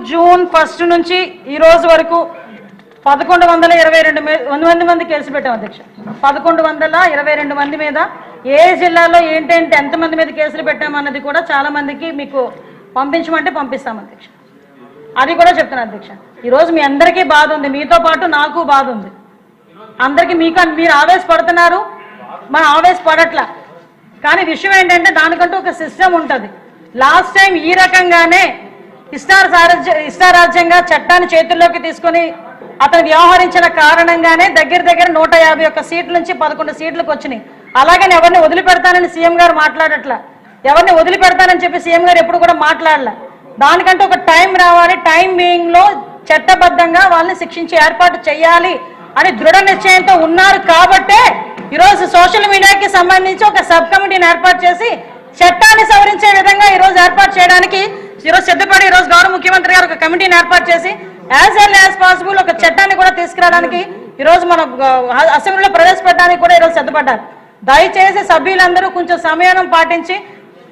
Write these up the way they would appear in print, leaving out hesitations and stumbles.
June 1 నుంచి ఈ రోజు వరకు 1122 మంది కేసులు పెట్టాం అధ్యక్ష. 1122 మంది మీద ఏ జిల్లాలో ఏంటంటే ఎంతమంది మీద కేసులు పెట్టామన్నది కూడా చాలా మందికి మీకు పంపించమంటే పంపిస్తాం అధ్యక్ష. అది కూడా చెప్తాను అధ్యక్ష. ఈరోజు మీ అందరికీ బాధ ఉంది, మీతో పాటు నాకు బాధ ఉంది. అందరికీ మీరు ఆవేశపడుతున్నారు, మనం ఆవేశపడట్లా. కానీ విషయం ఏంటంటే దానికంటూ ఒక సిస్టమ్ ఉంటుంది. లాస్ట్ టైం ఈ రకంగానే ఇష్టారాజ్యంగా చట్టాన్ని చేతుల్లోకి తీసుకొని అతను వ్యవహరించిన కారణంగానే దగ్గర 151 సీట్ల నుంచి 11 సీట్లకు వచ్చినాయి. అలాగని ఎవరిని వదిలిపెడతానని సీఎం గారు మాట్లాడట్లా, ఎవరిని వదిలిపెడతానని చెప్పి సీఎం గారు ఎప్పుడు కూడా మాట్లాడలే. దానికంటే ఒక టైం రావాలి, టైమింగ్ లో చట్టబద్ధంగా వాళ్ళని శిక్షించి ఏర్పాటు చేయాలి అని దృఢ నిశ్చయంతో ఉన్నారు. కాబట్టే ఈరోజు సోషల్ మీడియాకి సంబంధించి ఒక సబ్ కమిటీని ఏర్పాటు చేసి చట్టాన్ని సవరించే విధంగా ఈరోజు ఏర్పాటు చేయడానికి ఈరోజు సిద్ధపడి ఈరోజు గౌరవ ముఖ్యమంత్రి గారు ఒక కమిటీని ఏర్పాటు చేసి యాజ్ ఎర్లీ యాజ్ పాసిబుల్ ఒక చట్టాన్ని కూడా తీసుకురావడానికి ఈరోజు మన అసెంబ్లీలో ప్రవేశపెట్టడానికి కూడా ఈరోజు సిద్ధపడ్డారు. దయచేసి సభ్యులందరూ కొంచెం సమయం పాటించి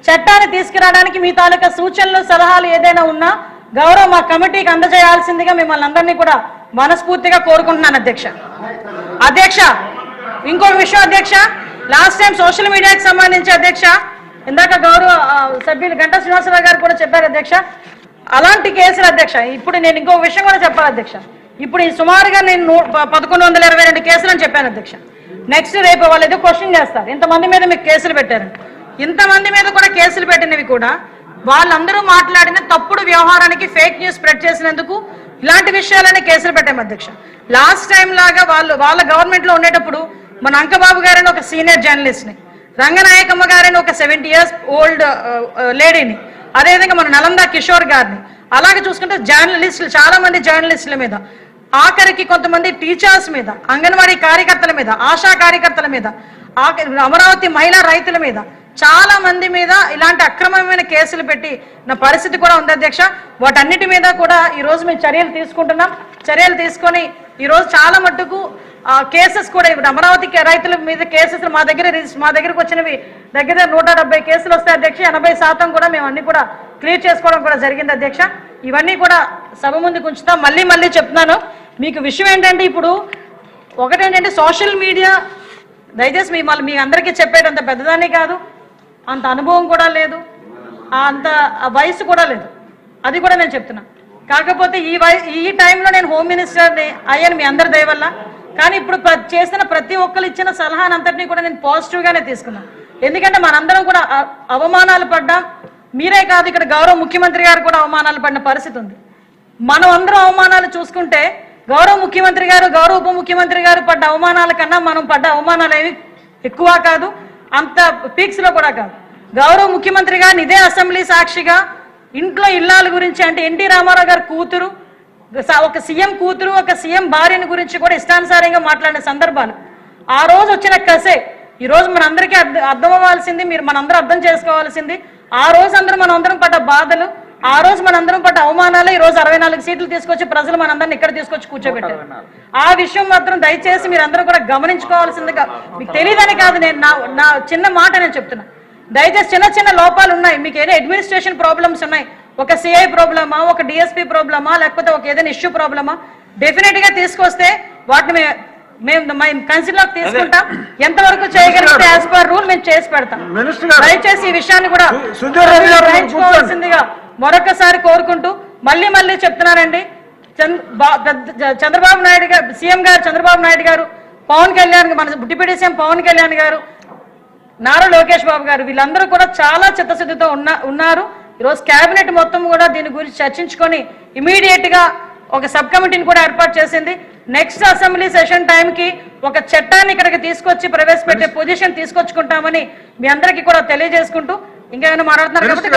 చట్టాన్ని తీసుకురావడానికి మీ తాలూకా సూచనలు సలహాలు ఏదైనా ఉన్నా గౌరవ మా కమిటీకి అందజేయాల్సిందిగా మిమ్మల్ని అందరినీ కూడా మనస్ఫూర్తిగా కోరుకుంటున్నాను అధ్యక్ష. ఇంకొక విషయం అధ్యక్ష, లాస్ట్ టైం సోషల్ మీడియాకి సంబంధించి అధ్యక్ష ఇందాక గౌరవ సభ్యులు గంటా శ్రీనివాసరావు గారు కూడా చెప్పారు అధ్యక్ష, అలాంటి కేసులు అధ్యక్ష. ఇప్పుడు నేను ఇంకొక విషయం కూడా చెప్పాలి అధ్యక్ష. ఇప్పుడు సుమారుగా నేను 1122 కేసులు అని చెప్పాను అధ్యక్ష. నెక్స్ట్ రేపు వాళ్ళు ఏదో క్వశ్చన్ చేస్తారు, ఇంతమంది మీద మీకు కేసులు పెట్టారు. ఇంతమంది మీద కూడా కేసులు పెట్టినవి కూడా వాళ్ళందరూ మాట్లాడిన తప్పుడు వ్యవహారానికి ఫేక్ న్యూస్ స్ప్రెడ్ చేసినందుకు ఇలాంటి విషయాలనే కేసులు పెట్టాము అధ్యక్ష. లాస్ట్ టైం లాగా వాళ్ళ గవర్నమెంట్ లో ఉండేటప్పుడు మన అంకబాబు గారని ఒక సీనియర్ జర్నలిస్ట్ ని, రంగనాయకమ్మ గారని ఒక 70 years ఓల్డ్ లేడీని, అదేవిధంగా మన నలందా కిషోర్ గారిని, అలాగే చూసుకుంటే జర్నలిస్టులు చాలా మంది జర్నలిస్టుల మీద, ఆఖరికి కొంతమంది టీచర్స్ మీద, అంగన్వాడీ కార్యకర్తల మీద, ఆశా కార్యకర్తల మీద, అమరావతి మహిళా రైతుల మీద చాలా మంది మీద ఇలాంటి అక్రమమైన కేసులు పెట్టి నా పరిస్థితి కూడా ఉంది అధ్యక్ష. వాటన్నిటి మీద కూడా ఈరోజు మేము చర్యలు తీసుకుంటున్నాం. చర్యలు తీసుకొని ఈరోజు చాలా మట్టుకు కేసెస్ కూడా ఇప్పుడు అమరావతి రైతుల మీద కేసెస్ మా దగ్గరకు వచ్చినవి దగ్గర 170 కేసులు వస్తాయి అధ్యక్ష. 80% కూడా మేము అన్ని కూడా క్లియర్ చేసుకోవడం కూడా జరిగింది అధ్యక్ష. ఇవన్నీ కూడా సభ ముందుకు ఉంచుతాం. మళ్ళీ చెప్తున్నాను మీకు విషయం ఏంటంటే, ఇప్పుడు ఒకటేంటంటే సోషల్ మీడియా దయచేసి మీ అందరికీ చెప్పేటంత పెద్దదాన్ని కాదు, అంత అనుభవం కూడా లేదు, అంత వయసు కూడా లేదు, అది కూడా నేను చెప్తున్నా. కాకపోతే ఈ టైంలో నేను హోమ్ మినిస్టర్ని అయ్యాను మీ అందరి దయ వల్ల. కానీ ఇప్పుడు చేసిన ప్రతి ఒక్కరు ఇచ్చిన సలహానంతటినీ కూడా నేను పాజిటివ్గానే తీసుకున్నాను. ఎందుకంటే మనందరం కూడా అవమానాలు పడ్డాం. మీరే కాదు, ఇక్కడ గౌరవ ముఖ్యమంత్రి గారు కూడా అవమానాలు పడిన పరిస్థితి ఉంది. మనం అందరం అవమానాలు చూసుకుంటే గౌరవ ముఖ్యమంత్రి గారు, గౌరవ ఉప ముఖ్యమంత్రి గారు పడ్డ అవమానాల కన్నా మనం పడ్డ అవమానాలు ఏవి ఎక్కువ కాదు, అంత పీక్స్ లో కూడా కాదు. గౌరవ ముఖ్యమంత్రి గారిని ఇదే అసెంబ్లీ సాక్షిగా ఇంట్లో ఇల్లాల గురించి, అంటే ఎన్టీ రామారావు గారి కూతురు, ఒక సీఎం కూతురు, ఒక సీఎం భార్యని గురించి కూడా ఇష్టానుసారంగా మాట్లాడిన సందర్భాలు ఆ రోజు వచ్చిన కసే ఈ రోజు మనందరికీ అర్థం అవ్వాల్సింది, మనందరూ అర్థం చేసుకోవాల్సింది. ఆ రోజు మనందరం పడ్డ బాధలు, ఆ రోజు మనందరం పడ్డ అవమానాలు ఈ రోజు 64 సీట్లు తీసుకొచ్చి ప్రజలు మనందరిని ఇక్కడ తీసుకొచ్చి కూర్చోబెట్టారు. ఆ విషయం మాత్రం దయచేసి మీరందరూ కూడా గమనించుకోవాల్సిందిగా. మీకు తెలియదని కాదు, నేను నా చిన్న మాట నేను చెప్తున్నా. దయచేసి చిన్న లోపాలు ఉన్నాయి, మీకు ఏదో అడ్మినిస్ట్రేషన్ ప్రాబ్లమ్స్ ఉన్నాయి, ఒక సిఐ ప్రాబ్లమా, ఒక డిఎస్పీ ప్రాబ్లమా, లేకపోతే ఒక ఏదైనా ఇష్యూ ప్రాబ్లమా, డెఫినెట్ గా తీసుకొస్తే వాటిని మేము కన్సిడర్ తీసుకుంటాం. ఎంతవరకు చేయగలిగితే యాజ్ పర్ రూల్ మేము చేసి పెడతాం. దయచేసి ఈ విషయాన్ని కూడా గ్రహించుకోవాల్సిందిగా మరొకసారి కోరుకుంటూ మళ్ళీ చెప్తున్నానండి. చంద్రబాబు నాయుడు గారు, సీఎం గారు చంద్రబాబు నాయుడు గారు, పవన్ కళ్యాణ్, మన డిప్యూటీ సీఎం పవన్ కళ్యాణ్ గారు, నారా లోకేష్ బాబు గారు, వీళ్ళందరూ కూడా చాలా చిత్తశుద్ధితో ఉన్నారు. ఈరోజు కేబినెట్ మొత్తం కూడా దీని గురించి చర్చించుకొని ఇమీడియట్ గా ఒక సబ్ కమిటీని కూడా ఏర్పాటు చేసింది. నెక్స్ట్ అసెంబ్లీ సెషన్ టైంకి ఒక చట్టాన్ని ఇక్కడికి తీసుకొచ్చి ప్రవేశపెట్టే పొజిషన్ తీసుకొచ్చుకుంటామని మీ అందరికీ కూడా తెలియజేసుకుంటూ, ఇంకేమైనా మాట్లాడుతున్నారు కాబట్టి